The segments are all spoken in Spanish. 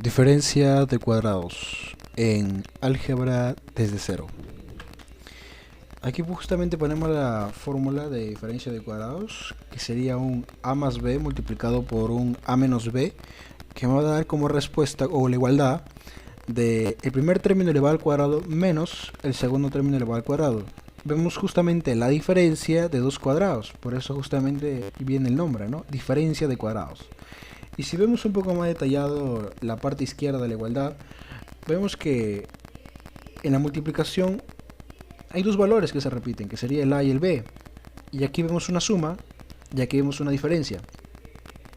Diferencia de cuadrados en álgebra desde cero. Aquí justamente ponemos la fórmula de diferencia de cuadrados, que sería un a más b multiplicado por un a menos b, que me va a dar como respuesta o la igualdad de el primer término elevado al cuadrado menos el segundo término elevado al cuadrado. Vemos justamente la diferencia de dos cuadrados, por eso justamente viene el nombre, ¿no? Diferencia de cuadrados. Y si vemos un poco más detallado la parte izquierda de la igualdad, vemos que en la multiplicación hay dos valores que se repiten, que sería el a y el b. Y aquí vemos una suma, y aquí vemos una diferencia.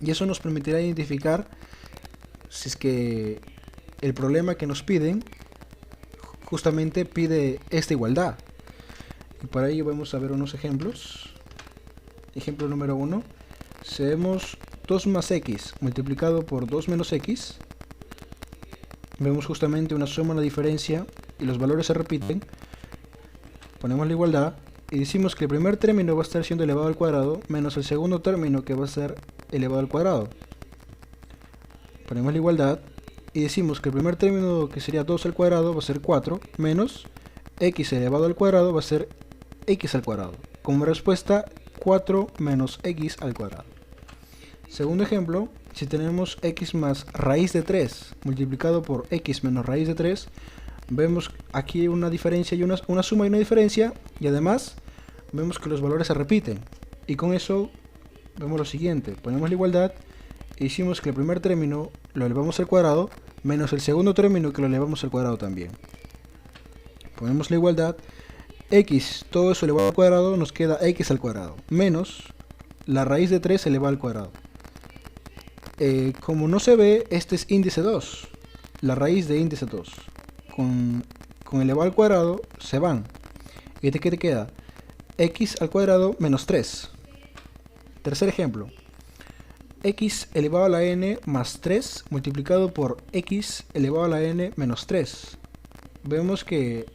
Y eso nos permitirá identificar si es que el problema que nos piden justamente pide esta igualdad. Y para ello vamos a ver unos ejemplos. Ejemplo número 1. Si vemos 2 más x multiplicado por 2 menos x, vemos justamente una suma, una diferencia, y los valores se repiten. Ponemos la igualdad y decimos que el primer término va a estar siendo elevado al cuadrado menos el segundo término, que va a ser elevado al cuadrado. Ponemos la igualdad y decimos que el primer término, que sería 2 al cuadrado, va a ser 4 menos x elevado al cuadrado va a ser x al cuadrado. Como respuesta, 4 menos x al cuadrado. Segundo ejemplo, si tenemos x más raíz de 3 multiplicado por x menos raíz de 3, vemos aquí una diferencia y una suma y una diferencia, y además vemos que los valores se repiten. Y con eso vemos lo siguiente: ponemos la igualdad y decimos que el primer término lo elevamos al cuadrado menos el segundo término, que lo elevamos al cuadrado también. Ponemos la igualdad, x, todo eso elevado al cuadrado, nos queda x al cuadrado menos la raíz de 3 elevado al cuadrado. Como no se ve, este es índice 2, la raíz de índice 2. Con elevado al cuadrado se van. ¿Y este qué te queda? X al cuadrado menos 3. Tercer ejemplo. X elevado a la n más 3 multiplicado por x elevado a la n menos 3. Vemos que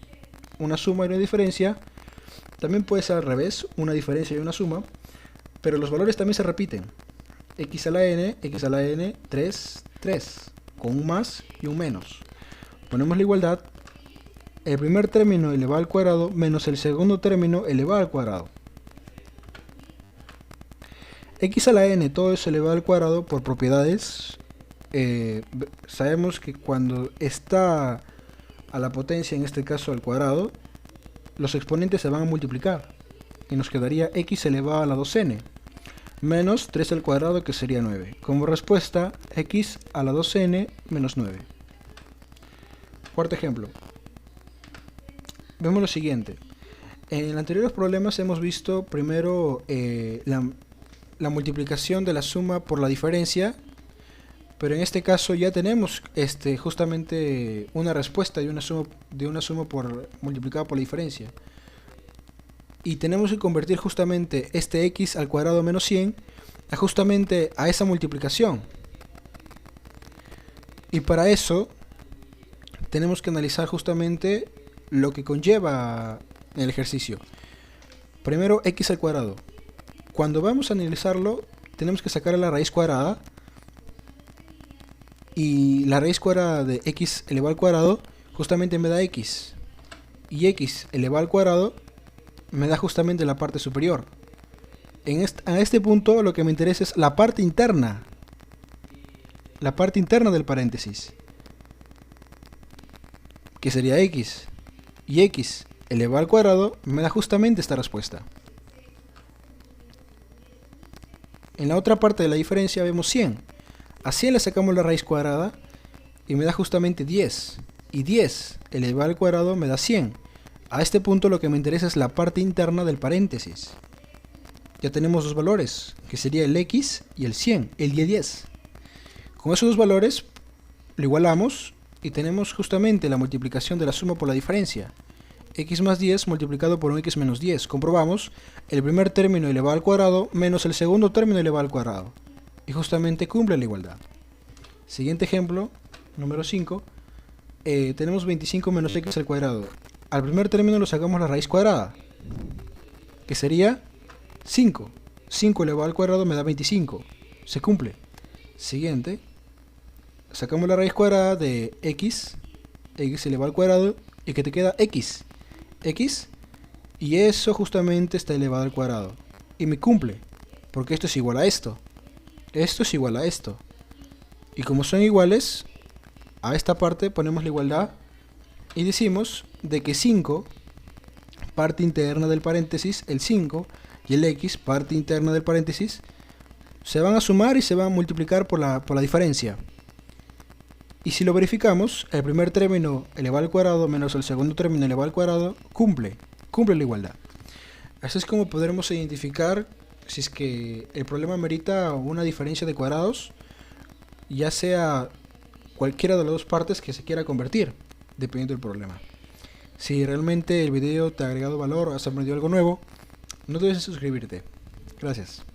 una suma y una diferencia. También puede ser al revés, una diferencia y una suma. Pero los valores también se repiten. X a la n, 3, 3. Con un más y un menos. Ponemos la igualdad, el primer término elevado al cuadrado menos el segundo término elevado al cuadrado. X a la n, todo eso elevado al cuadrado por propiedades. Sabemos que cuando está a la potencia, en este caso al cuadrado, los exponentes se van a multiplicar. Y nos quedaría x elevado a la 2n, menos 3 al cuadrado, que sería 9. Como respuesta, x a la 2n menos 9. Cuarto ejemplo. Vemos lo siguiente. En anteriores problemas hemos visto primero la multiplicación de la suma por la diferencia, pero en este caso ya tenemos justamente una respuesta de una suma multiplicada por la diferencia. Y tenemos que convertir justamente este x al cuadrado menos 100 justamente a esa multiplicación. Y para eso tenemos que analizar justamente lo que conlleva el ejercicio. Primero, x al cuadrado. Cuando vamos a analizarlo, tenemos que sacar la raíz cuadrada. Y la raíz cuadrada de x elevado al cuadrado justamente me da x. Y x elevado al cuadrado me da justamente la parte superior. A este punto lo que me interesa es la parte interna. La parte interna del paréntesis, que sería x, y x elevado al cuadrado me da justamente esta respuesta. En la otra parte de la diferencia vemos 100. A 100 le sacamos la raíz cuadrada y me da justamente 10. Y 10 elevado al cuadrado me da 100. A este punto lo que me interesa es la parte interna del paréntesis. Ya tenemos dos valores, que sería el x y el 100, el y 10. Con esos dos valores lo igualamos y tenemos justamente la multiplicación de la suma por la diferencia. X más 10 multiplicado por un x menos 10. Comprobamos el primer término elevado al cuadrado menos el segundo término elevado al cuadrado. Y justamente cumple la igualdad. Siguiente ejemplo, número 5. Tenemos 25 menos x al cuadrado. Al primer término lo sacamos la raíz cuadrada, que sería 5. 5 elevado al cuadrado me da 25. Se cumple. Siguiente. sacamos la raíz cuadrada de x elevado al cuadrado, y que te queda x, y eso justamente está elevado al cuadrado, y me cumple, porque esto es igual a esto es igual a esto, y como son iguales, a esta parte ponemos la igualdad, y decimos de que 5, parte interna del paréntesis, el 5, y el x, parte interna del paréntesis, se van a sumar y se van a multiplicar por la diferencia. Y si lo verificamos, el primer término elevado al cuadrado menos el segundo término elevado al cuadrado cumple la igualdad. Así es como podremos identificar si es que el problema merita una diferencia de cuadrados, ya sea cualquiera de las dos partes que se quiera convertir, dependiendo del problema. Si realmente el video te ha agregado valor o has aprendido algo nuevo, no debes suscribirte. Gracias.